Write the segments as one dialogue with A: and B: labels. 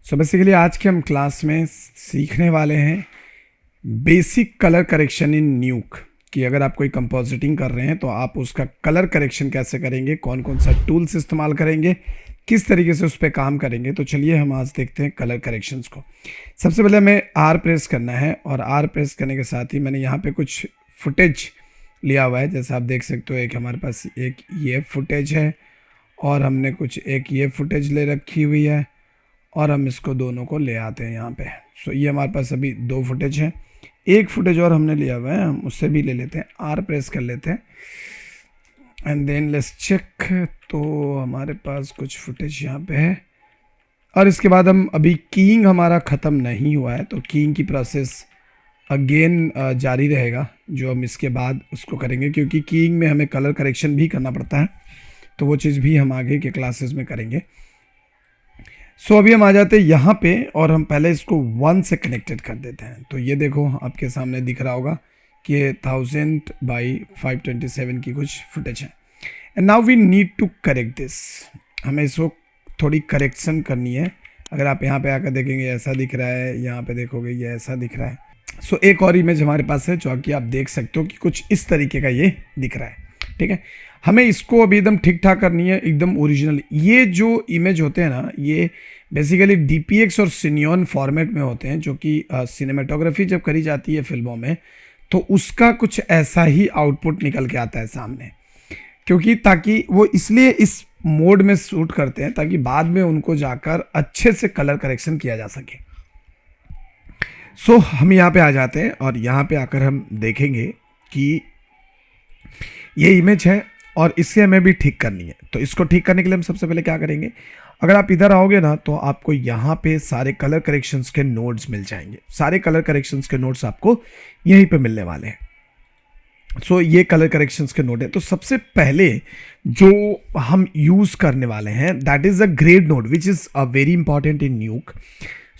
A: So basically आज के हम क्लास में सीखने वाले हैं बेसिक कलर करेक्शन इन न्यूक। कि अगर आप कोई कंपोजिटिंग कर रहे हैं तो आप उसका कलर करेक्शन कैसे करेंगे, कौन कौन सा टूल्स इस्तेमाल करेंगे, किस तरीके से उस पर काम करेंगे। तो चलिए हम आज देखते हैं कलर करेक्शंस को। सबसे पहले हमें आर प्रेस करना है और आर प्रेस करने के साथ ही मैंने यहाँ पे कुछ फुटेज लिया हुआ है। जैसे आप देख सकते हो, एक हमारे पास एक ये फुटेज है और हमने कुछ एक ये फुटेज ले रखी हुई है और हम इसको दोनों को ले आते हैं यहाँ पे। सो ये हमारे पास अभी दो फुटेज हैं, एक फुटेज और हमने लिया हुआ है, हम उससे भी ले लेते हैं। आर प्रेस कर लेते हैं एंड देन लेट्स चेक। तो हमारे पास कुछ फुटेज यहाँ पे है और इसके बाद हम अभी कीइंग हमारा ख़त्म नहीं हुआ है तो कीइंग की प्रोसेस अगेन जारी रहेगा, जो हम इसके बाद उसको करेंगे, क्योंकि कीइंग में हमें कलर करेक्शन भी करना पड़ता है। तो वो चीज़ भी हम आगे के क्लासेस में करेंगे। सो अभी हम आ जाते हैं यहाँ पे और हम पहले इसको 1 से कनेक्टेड कर देते हैं। तो ये देखो आपके सामने दिख रहा होगा कि ये 1000 बाई 527 की कुछ फुटेज है। And now we need to correct this. हमें इसको थोड़ी करेक्शन करनी है। अगर आप यहाँ पे आकर देखेंगे ऐसा दिख रहा है, यहाँ पे देखोगे ये ऐसा दिख रहा है। सो एक और इमेज हमारे पास है जो कि आप देख सकते हो कि कुछ इस तरीके का ये दिख रहा है। ठीक है, हमें इसको अभी एकदम ठीक ठाक करनी है, एकदम ओरिजिनल। ये जो इमेज होते हैं ना, ये बेसिकली DPX और सिनियॉन फॉर्मेट में होते हैं, जो कि सिनेमेटोग्राफी जब करी जाती है फिल्मों में तो उसका कुछ ऐसा ही आउटपुट निकल के आता है सामने। क्योंकि ताकि वो इसलिए इस मोड में शूट करते हैं ताकि बाद में उनको जाकर अच्छे से कलर करेक्शन किया जा सके। सो हम यहाँ पे आ जाते हैं और यहाँ पे आकर हम देखेंगे कि ये इमेज है और इसे हमें भी ठीक करनी है। तो इसको ठीक करने के लिए हम सबसे पहले क्या करेंगे, अगर आप इधर आओगे ना तो आपको यहाँ पे सारे कलर करेक्शंस के नोड्स मिल जाएंगे। सारे कलर करेक्शंस के नोड्स आपको यहीं पे मिलने वाले हैं। सो ये कलर करेक्शंस के नोड है। तो सबसे पहले जो हम यूज करने वाले हैं that is a grade node which is a very important in Nuke.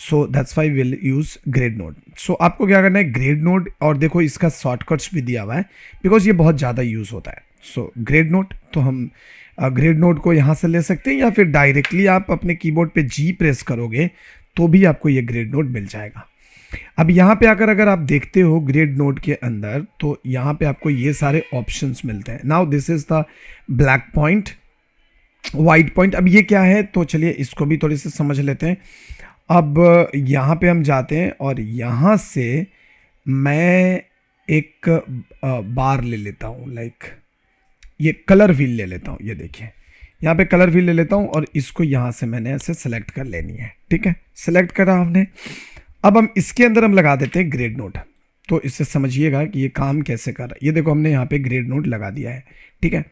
A: So that's why will use grade node. So आपको क्या करना है, ग्रेड नोड, और देखो इसका शॉर्टकट्स भी दिया हुआ है बिकॉज ये बहुत ज़्यादा यूज होता है। सो ग्रेड नोड, तो हम ग्रेड नोड को यहाँ से ले सकते हैं या फिर डायरेक्टली आप अपने कीबोर्ड पे G प्रेस करोगे तो भी आपको ये ग्रेड नोड मिल जाएगा। अब यहाँ पे आकर अगर आप देखते हो ग्रेड नोड के अंदर तो यहाँ पे आपको ये सारे ऑप्शंस मिलते हैं। Now this is the black point, white point. अब ये क्या है, तो चलिए इसको भी थोड़ी सी समझ लेते हैं। अब यहाँ पे हम जाते हैं और यहाँ से मैं एक बार ले लेता हूँ, लाइक ये कलर व्हील ले लेता हूँ। ये देखिए यहाँ पे कलर व्हील ले लेता हूँ और इसको यहाँ से मैंने ऐसे सेलेक्ट कर लेनी है। ठीक है, सेलेक्ट करा हमने। अब हम इसके अंदर हम लगा देते हैं ग्रेड नोड। तो इससे समझिएगा कि ये काम कैसे कर रहा है। ये देखो हमने यहाँ पे ग्रेड नोड लगा दिया है। ठीक है,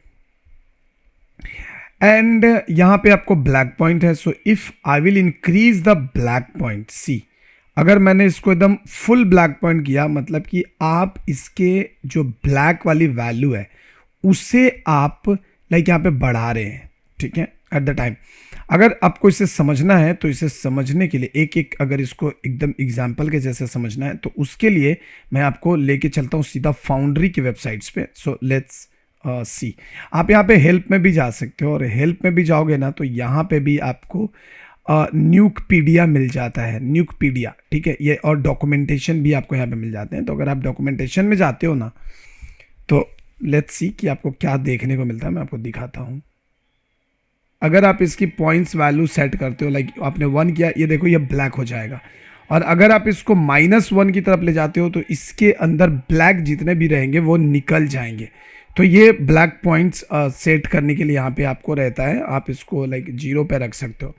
A: एंड यहाँ पे आपको ब्लैक पॉइंट है। So if I will increase the black point, see अगर मैंने इसको एकदम फुल ब्लैक पॉइंट किया, मतलब कि आप इसके जो ब्लैक वाली वैल्यू है उसे आप लाइक यहाँ पे बढ़ा रहे हैं। ठीक है, एट द टाइम अगर आपको इसे समझना है तो इसे समझने के लिए एक एक अगर इसको एकदम एग्जाम्पल के जैसे समझना है तो उसके लिए मैं आपको लेके चलता हूँ सीधा फाउंड्री की वेबसाइट्स पे। सो लेट्स सी, आप यहाँ पे हेल्प में भी जा सकते हो और हेल्प में भी जाओगे ना तो यहाँ पे भी आपको न्यूकपीडिया मिल जाता है, न्यूकपीडिया। ठीक है, ये और डॉक्यूमेंटेशन भी आपको यहाँ पे मिल जाते हैं। तो अगर आप डॉक्यूमेंटेशन में जाते हो ना तो लेट्स सी कि आपको क्या देखने को मिलता है। मैं आपको दिखाता हूँ। अगर आप इसकी पॉइंट्स वैल्यू सेट करते हो, लाइक आपने 1 किया, ये देखो ये ब्लैक हो जाएगा। और अगर आप इसको -1 की तरफ ले जाते हो तो इसके अंदर ब्लैक जितने भी रहेंगे वो निकल जाएंगे। तो ये ब्लैक पॉइंट्स सेट करने के लिए यहाँ पे आपको रहता है, आप इसको लाइक 0 पे रख सकते हो।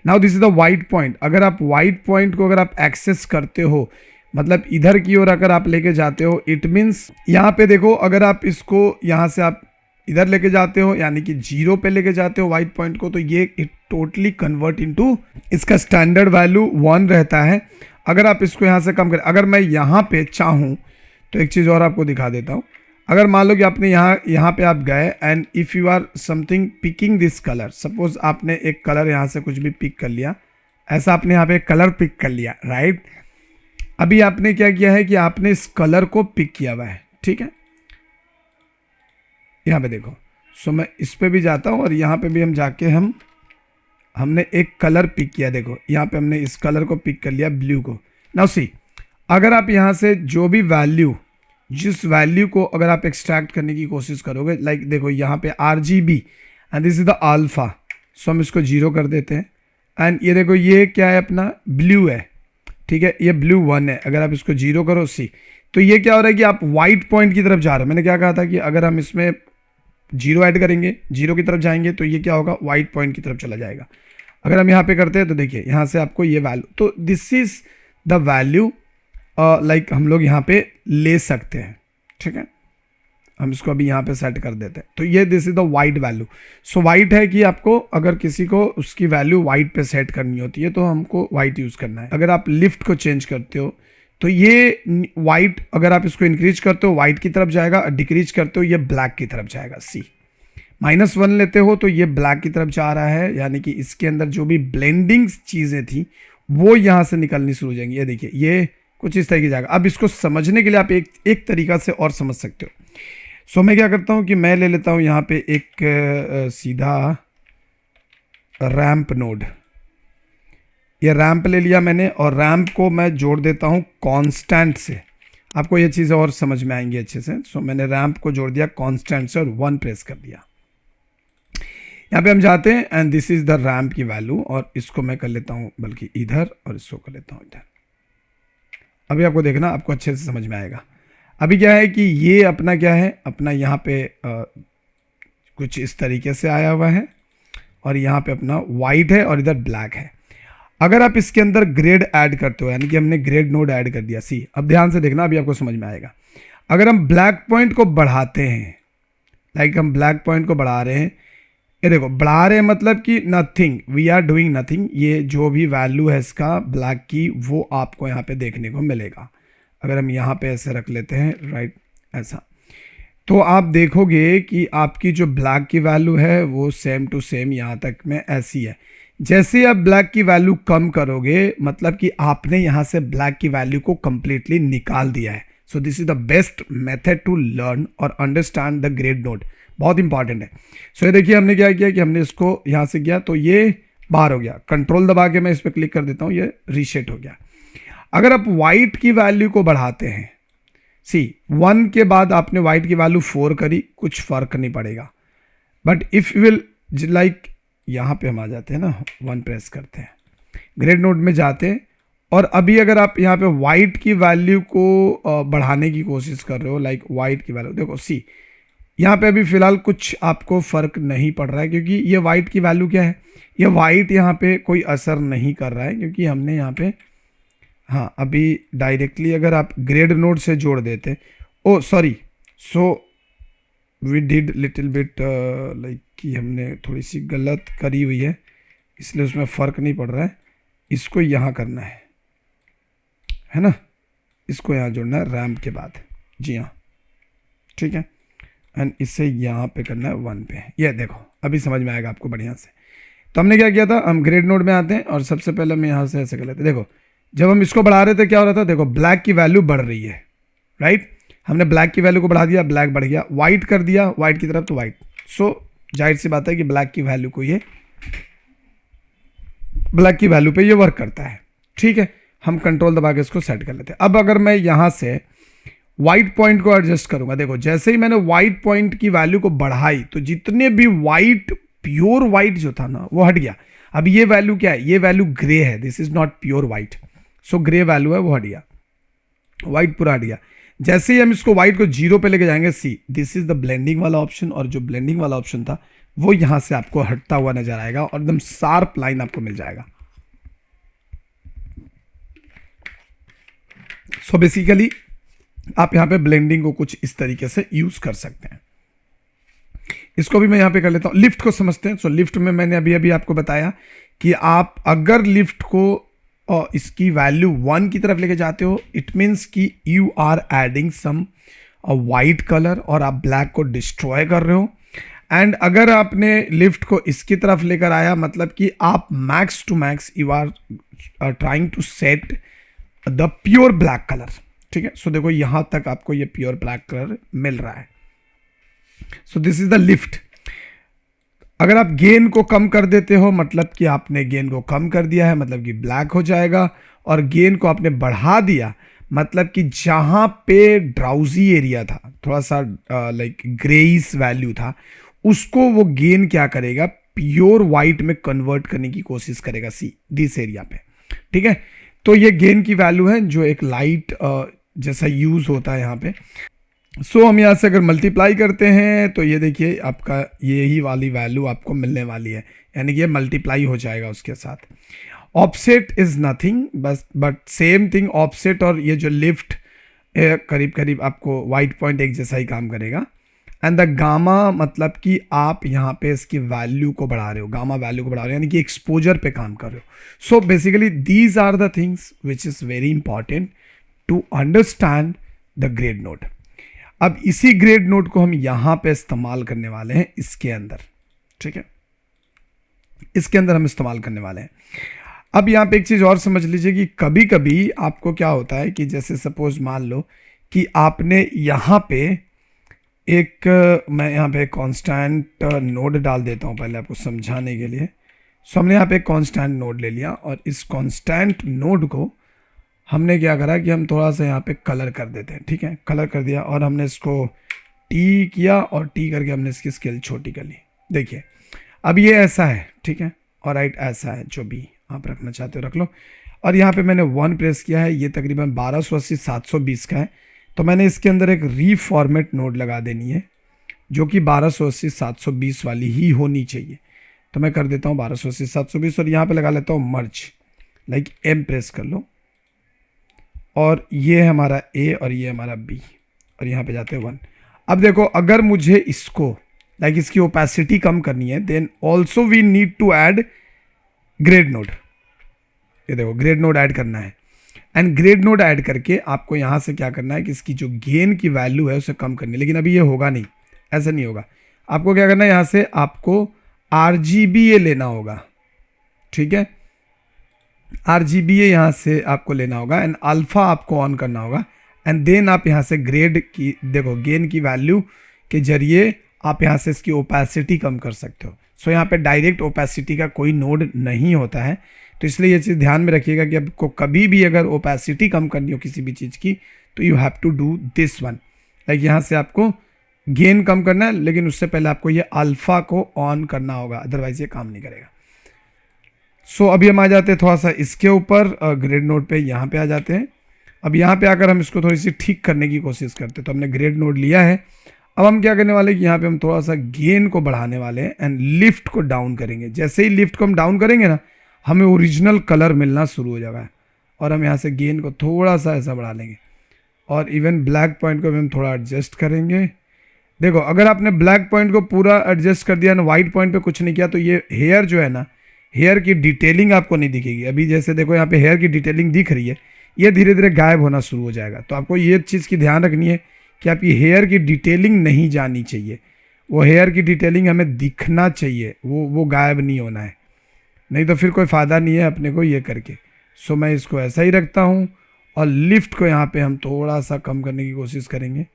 A: Now this is the white point. अगर आप वाइट पॉइंट को अगर आप एक्सेस करते हो, मतलब इधर की ओर अगर आप लेके जाते हो, इट मीन्स यहाँ पे देखो अगर आप इसको यहाँ से आप इधर लेके जाते हो यानी कि 0 पे लेके जाते हो वाइट पॉइंट को, तो ये इट टोटली कन्वर्ट इनटू, इसका स्टैंडर्ड वैल्यू 1 रहता है। अगर आप इसको यहाँ से कम करें, अगर मैं यहाँ पे चाहूँ तो एक चीज़ और आपको दिखा देता हूँ। अगर मान लो कि आपने यहाँ पे आप गए and if you are something picking this colour, suppose आपने एक कलर यहाँ से कुछ भी पिक कर लिया, ऐसा आपने यहाँ पे एक कलर पिक कर लिया, राइट। अभी आपने क्या किया है कि आपने इस कलर को पिक किया हुआ है। ठीक है, यहाँ पे देखो। सो मैं इस पे भी जाता हूँ और यहाँ पे भी हम जाके हम हमने एक कलर पिक किया, देखो यहाँ पे हमने इस कलर को पिक कर लिया, ब्लू को। नाउ सी, अगर आप यहाँ से जो भी वैल्यू, जिस वैल्यू को अगर आप एक्सट्रैक्ट करने की कोशिश करोगे, लाइक देखो यहाँ पे RGB and this is the alpha, so हम इसको 0 कर देते हैं। एंड ये देखो ये क्या है, अपना ब्लू है, ठीक है, ये ब्लू 1 है। अगर आप इसको 0 करो सी, तो ये क्या हो रहा है कि आप वाइट पॉइंट की तरफ जा रहे हो। मैंने क्या कहा था कि अगर हम इसमें 0 ऐड करेंगे, 0 की तरफ जाएंगे, तो ये क्या होगा, वाइट पॉइंट की तरफ चला जाएगा। अगर हम यहाँ पे करते हैं तो देखिए यहाँ से आपको ये वैल्यू, तो this is the value like हम लोग यहाँ पे ले सकते हैं, ठीक है। हम इसको अभी यहाँ पे सेट कर देते हैं, तो ये this is the white value. So white है कि आपको अगर किसी को उसकी वैल्यू वाइट पे सेट करनी होती है तो हमको वाइट यूज़ करना है। अगर आप लिफ्ट को चेंज करते हो तो ये वाइट, अगर आप इसको इंक्रीज करते हो वाइट की तरफ जाएगा, डिक्रीज करते हो ये ब्लैक की तरफ जाएगा। सी, -1 लेते हो तो ये ब्लैक की तरफ जा रहा है, यानी कि इसके अंदर जो भी ब्लेंडिंग चीज़ें थी वो यहाँ से निकलनी शुरू हो जाएंगी। ये देखिए ये कुछ इस तरह की जाएगा। अब इसको समझने के लिए आप एक तरीका से और समझ सकते हो। सो मैं क्या करता हूँ कि मैं ले लेता हूँ यहाँ पे एक सीधा रैंप नोड, ये रैंप ले लिया मैंने, और रैंप को मैं जोड़ देता हूँ कांस्टेंट से। आपको ये चीज़ें और समझ में आएंगी अच्छे से। सो मैंने रैंप को जोड़ दिया कांस्टेंट से और 1 प्रेस कर दिया। यहाँ पे हम जाते हैं and this is the ramp की वैल्यू, और इसको मैं कर लेता हूँ बल्कि इधर, और इसको कर लेता हूँ इधर। अभी आपको देखना, आपको अच्छे से समझ में आएगा। अभी क्या है कि ये अपना क्या है, अपना यहाँ पे कुछ इस तरीके से आया हुआ है, और यहाँ पे अपना वाइट है और इधर ब्लैक है। अगर आप इसके अंदर ग्रेड ऐड करते हो, यानी कि हमने ग्रेड नोड ऐड कर दिया। सी, अब ध्यान से देखना, अभी आपको समझ में आएगा। अगर हम ब्लैक पॉइंट को बढ़ाते हैं, लाइक हम ब्लैक पॉइंट को बढ़ा रहे हैं, ये देखो बढ़ा रहे हैं मतलब कि nothing, we are doing nothing. ये जो भी वैल्यू है इसका ब्लैक की, वो आपको यहाँ पे देखने को मिलेगा। अगर हम यहाँ पे ऐसे रख लेते हैं, राइट, ऐसा, तो आप देखोगे कि आपकी जो ब्लैक की वैल्यू है वो सेम टू सेम यहाँ तक में ऐसी है। जैसे आप ब्लैक की वैल्यू कम करोगे, मतलब कि आपने यहाँ से ब्लैक की वैल्यू को कंप्लीटली निकाल दिया है। So this is the best method to learn और अंडरस्टैंड द ग्रेड नोड, बहुत इंपॉर्टेंट है। सो ये देखिए हमने क्या किया कि हमने इसको यहाँ से किया तो ये बाहर हो गया। कंट्रोल दबा के मैं इस पर क्लिक कर देता हूँ, ये रीसेट हो गया। अगर आप वाइट की वैल्यू को बढ़ाते हैं, सी 1 के बाद आपने वाइट की वैल्यू 4 करी, कुछ फर्क नहीं पड़ेगा। But if you will like, यहाँ पे हम आ जाते हैं ना, 1 प्रेस करते हैं, ग्रेड नोड में जाते हैं, और अभी अगर आप यहाँ पे वाइट की वैल्यू को बढ़ाने की कोशिश कर रहे हो, लाइक वाइट की वैल्यू देखो, सी यहाँ पे अभी फिलहाल कुछ आपको फर्क नहीं पड़ रहा है, क्योंकि ये वाइट की वैल्यू क्या है, ये वाइट यहाँ पे कोई असर नहीं कर रहा है, क्योंकि हमने यहाँ पे, हाँ, अभी डायरेक्टली अगर आप ग्रेड नोड से जोड़ देते, oh sorry, so we did little bit like कि हमने थोड़ी सी गलत करी हुई है, इसलिए उसमें फ़र्क नहीं पड़ रहा है। इसको यहाँ करना है ना, इसको यहाँ जोड़ना है रैम्प के बाद, जी हाँ, ठीक है, एंड इसे यहाँ पे करना है 1 पे। ये देखो अभी समझ में आएगा आपको बढ़िया से। तो हमने क्या किया था, हम ग्रेड नोड में आते हैं और सबसे पहले हम यहाँ से ऐसे कर लेते हैं। देखो जब हम इसको बढ़ा रहे थे क्या हो रहा था, देखो ब्लैक की वैल्यू बढ़ रही है, राइट। हमने ब्लैक की वैल्यू को बढ़ा दिया, ब्लैक बढ़ गया, वाइट कर दिया वाइट की तरफ तो वाइट। सो जाहिर सी बात है कि ब्लैक की वैल्यू को ये, ब्लैक की वैल्यू पे ये वर्क करता है, ठीक है। हम कंट्रोल दबा के इसको सेट कर लेते हैं। अब अगर मैं यहाँ से वाइट पॉइंट को एडजस्ट करूंगा, देखो जैसे ही मैंने वाइट पॉइंट की वैल्यू को बढ़ाई तो जितने भी वाइट, प्योर वाइट जो था ना वो हट गया। अब ये वैल्यू क्या है, ये वैल्यू ग्रे है, this is not pure white, so grey value है वो हट गया, वाइट पूरा हट गया। जैसे ही हम इसको वाइट को 0 पे लेके जाएंगे, see this is the blending वाला ऑप्शन, और जो ब्लेंडिंग वाला ऑप्शन था वो यहां से आपको हटता हुआ नजर आएगा और एकदम शार्प लाइन आपको मिल जाएगा। सो बेसिकली आप यहां पे ब्लेंडिंग को कुछ इस तरीके से यूज कर सकते हैं। इसको भी मैं यहां पे कर लेता हूं। लिफ्ट को समझते हैं। सो लिफ्ट में मैंने अभी अभी आपको बताया कि आप अगर लिफ्ट को और इसकी वैल्यू 1 की तरफ लेके जाते हो, इट मीन्स कि you are adding some white colour और आप ब्लैक को डिस्ट्रॉय कर रहे हो। एंड अगर आपने लिफ्ट को इसकी तरफ लेकर आया, मतलब कि आप max to max you are trying to set the pure black colour, ठीक है। सो देखो यहां तक आपको ये प्योर ब्लैक कलर मिल रहा है। So this is the lift. अगर आप गेन को कम कर देते हो मतलब कि आपने गेन को कम कर दिया है, मतलब कि ब्लैक हो जाएगा। और गेन को आपने बढ़ा दिया मतलब कि जहां पे ड्राउजी एरिया था, थोड़ा सा लाइक ग्रेइस वैल्यू था, उसको वो गेन क्या करेगा, प्योर वाइट में कन्वर्ट करने की कोशिश करेगा, सी दिस एरिया पे। ठीक है, तो ये गेन की वैल्यू है जो एक लाइट जैसा यूज होता है यहाँ पे। सो हम यहाँ से अगर मल्टीप्लाई करते हैं तो ये देखिए आपका यही वाली वैल्यू आपको मिलने वाली है, यानी कि ये मल्टीप्लाई हो जाएगा उसके साथ। ऑफसेट इज नथिंग बस बट सेम थिंग, ऑफसेट और ये जो लिफ्ट करीब करीब आपको वाइट पॉइंट एक जैसा ही काम करेगा। एंड द गामा मतलब कि आप यहाँ पे इसकी वैल्यू को बढ़ा रहे हो, गामा वैल्यू को बढ़ा रहे हो, यानी कि एक्सपोजर पे काम कर रहे हो। So basically these are the things which is very important to understand the grade note. अब इसी ग्रेड नोट को हम यहां पे इस्तेमाल करने वाले हैं इसके अंदर। ठीक है, इसके अंदर हम इस्तेमाल करने वाले हैं। अब यहां पे एक चीज और समझ लीजिए कि कभी कभी आपको क्या होता है कि जैसे सपोज मान लो कि आपने यहां पे एक मैं यहां पे कांस्टेंट नोड डाल देता हूं पहले आपको समझाने के लिए। सो हमने यहां पे एक कांस्टेंट नोड ले लिया और इस कांस्टेंट नोड को हमने क्या करा कि हम थोड़ा सा यहाँ पे कलर कर देते हैं। ठीक है, कलर कर दिया और हमने इसको टी किया और टी करके हमने इसकी स्केल छोटी कर ली। देखिए अब ये ऐसा है, ठीक है, और राइट ऐसा है, जो भी आप रखना चाहते हो रख लो। और यहाँ पे मैंने 1 प्रेस किया है, ये तकरीबन 1280 720 का है, तो मैंने इसके अंदर एक रीफॉर्मेट नोड लगा देनी है जो कि 1280 720 वाली ही होनी चाहिए। तो मैं कर देता हूँ 1280 720 और यहाँ पे लगा लेता हूँ मर्ज, लाइक एम प्रेस कर लो और ये है हमारा ए और ये हमारा बी और यहाँ पे जाते हैं 1। अब देखो अगर मुझे इसको लाइक इसकी ओपेसिटी कम करनी है then also we need to add grade node. ये देखो ग्रेड नोड ऐड करना है एंड ग्रेड नोड ऐड करके आपको यहाँ से क्या करना है कि इसकी जो गेन की वैल्यू है उसे कम करनी है। लेकिन अभी ये होगा नहीं, ऐसा नहीं होगा। आपको क्या करना है, यहाँ से आपको RGBA लेना होगा। ठीक है, RGBA यहाँ से आपको लेना होगा एंड अल्फा आपको ऑन करना होगा एंड देन आप यहाँ से ग्रेड की देखो गेन की वैल्यू के जरिए आप यहाँ से इसकी ओपेसिटी कम कर सकते हो। सो यहाँ पे डायरेक्ट ओपेसिटी का कोई नोड नहीं होता है, तो इसलिए ये चीज़ ध्यान में रखिएगा कि आपको कभी भी अगर ओपेसिटी कम करनी हो किसी भी चीज़ की तो you have to do this one. Like यहाँ से आपको गेन कम करना है लेकिन उससे पहले आपको ये अल्फा को ऑन करना होगा, अदरवाइज ये काम नहीं करेगा। सो अभी हम आ जाते हैं थोड़ा सा इसके ऊपर ग्रेड नोड पे, यहाँ पे आ जाते हैं। अब यहाँ पे आकर हम इसको थोड़ी सी ठीक करने की कोशिश करते हैं। तो हमने ग्रेड नोड लिया है, अब हम क्या करने वाले हैं कि यहाँ पे हम थोड़ा सा गेन को बढ़ाने वाले हैं एंड लिफ्ट को डाउन करेंगे। जैसे ही लिफ्ट को हम डाउन करेंगे ना, हमें ओरिजिनल कलर मिलना शुरू हो जाएगा और हम यहाँ से गेन को थोड़ा सा ऐसा बढ़ा लेंगे और इवन ब्लैक पॉइंट को भी हम थोड़ा एडजस्ट करेंगे। देखो अगर आपने ब्लैक पॉइंट को पूरा एडजस्ट कर दिया ना, वाइट पॉइंट पे कुछ नहीं किया, तो ये हेयर जो है ना, हेयर की डिटेलिंग आपको नहीं दिखेगी। अभी जैसे देखो यहाँ पे हेयर की डिटेलिंग दिख रही है, ये धीरे धीरे गायब होना शुरू हो जाएगा। तो आपको ये चीज़ की ध्यान रखनी है कि आपकी हेयर की डिटेलिंग नहीं जानी चाहिए, वो हेयर की डिटेलिंग हमें दिखना चाहिए, वो गायब नहीं होना है, नहीं तो फिर कोई फ़ायदा नहीं है अपने को ये करके। सो मैं इसको ऐसा ही रखता हूँ और लिफ्ट को यहाँ पे हम थोड़ा सा कम करने की कोशिश करेंगे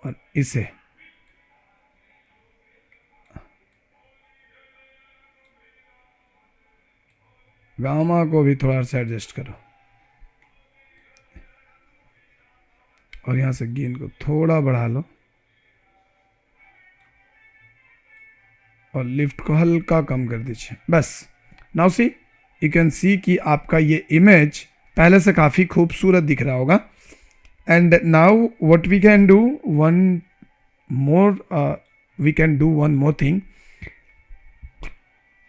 A: और इसे गामा को भी थोड़ा सा एडजस्ट करो और यहाँ से गेन को थोड़ा बढ़ा लो और लिफ्ट को हल्का कम कर दीजिए, बस। Now see you can see कि आपका ये इमेज पहले से काफ़ी खूबसूरत दिख रहा होगा। And now what we can do one more thing,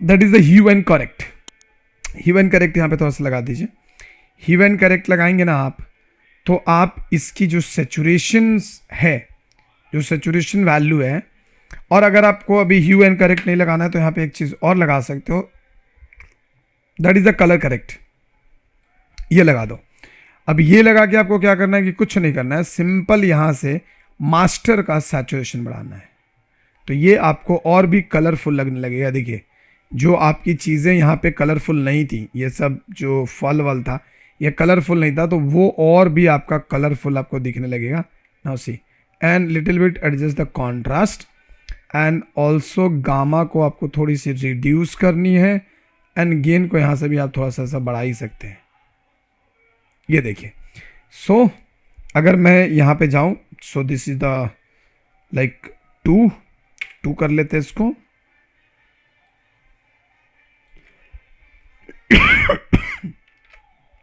A: that is the hue and correct. Hue and correct यहाँ पे थोड़ा सा लगा दीजिए। ह्यू एंड करेक्ट लगाएंगे ना आप, तो आप इसकी जो सेचुरेशन है, जो सेचुरेशन वैल्यू है, और अगर आपको अभी ह्यू एंड करेक्ट नहीं लगाना है तो यहाँ पे एक चीज़ और लगा सकते हो, that is the colour correct. ये लगा दो। अब ये लगा के आपको क्या करना है कि कुछ नहीं करना है, सिंपल यहाँ से मास्टर का सैचुरेशन बढ़ाना है, तो ये आपको और भी कलरफुल लगने लगेगा। देखिए जो आपकी चीज़ें यहाँ पे कलरफुल नहीं थी, ये सब जो फल वल था ये कलरफुल नहीं था, तो वो और भी आपका कलरफुल आपको दिखने लगेगा। Now see and little bit adjust the contrast and also gamma को आपको थोड़ी सी रिड्यूस करनी है, एंड गेन को यहाँ से भी आप थोड़ा सा बढ़ा ही सकते हैं। ये देखिए, सो अगर मैं यहाँ पे जाऊँ, सो दिस इज द लाइक 2 कर लेते हैं इसको।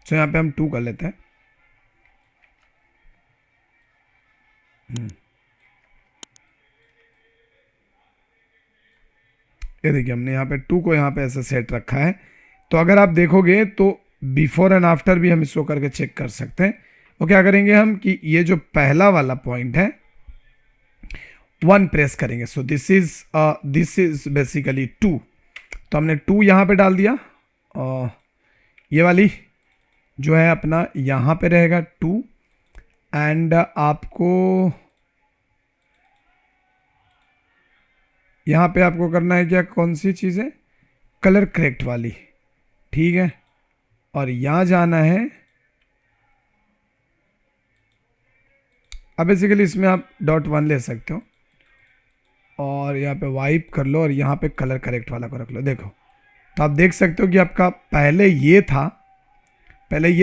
A: सो यहाँ पे हम 2 कर लेते हैं। ये देखिए, हमने यहाँ पे 2 को यहाँ पे ऐसे सेट रखा है। तो अगर आप देखोगे तो बिफोर एंड आफ्टर भी हम इसको करके चेक कर सकते हैं। और क्या करेंगे हम कि ये जो पहला वाला पॉइंट है 1 प्रेस करेंगे। सो दिस इज बेसिकली 2। तो हमने 2 यहाँ पे डाल दिया, और ये वाली जो है अपना यहाँ पे रहेगा 2। एंड आपको यहाँ पे आपको करना है क्या, कौन सी चीज़ है, कलर करेक्ट वाली, ठीक है। और यहाँ जाना है, अब बेसिकली इसमें आप .1 ले सकते हो, और यहाँ पे वाइप कर लो और यहाँ पे कलर करेक्ट वाला को रख लो। देखो, तो आप देख सकते हो कि आपका पहले ये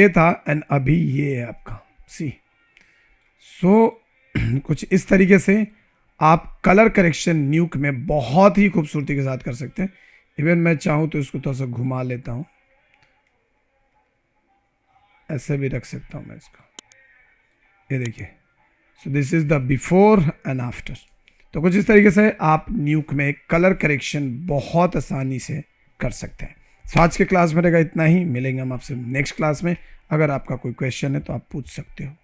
A: था एंड अभी ये है आपका, सी। सो कुछ इस तरीके से आप कलर करेक्शन न्यूक में बहुत ही खूबसूरती के साथ कर सकते हैं। इवन मैं चाहूँ तो इसको थोड़ा सा घुमा लेता हूँ, ऐसे भी रख सकता हूँ मैं इसको। ये देखिए, सो this is the before and after. तो कुछ इस तरीके से आप न्यूक में कलर करेक्शन बहुत आसानी से कर सकते हैं। सो आज के क्लास में रहेगा इतना ही, मिलेंगे हम आपसे नेक्स्ट क्लास में। अगर आपका कोई क्वेश्चन है तो आप पूछ सकते हो।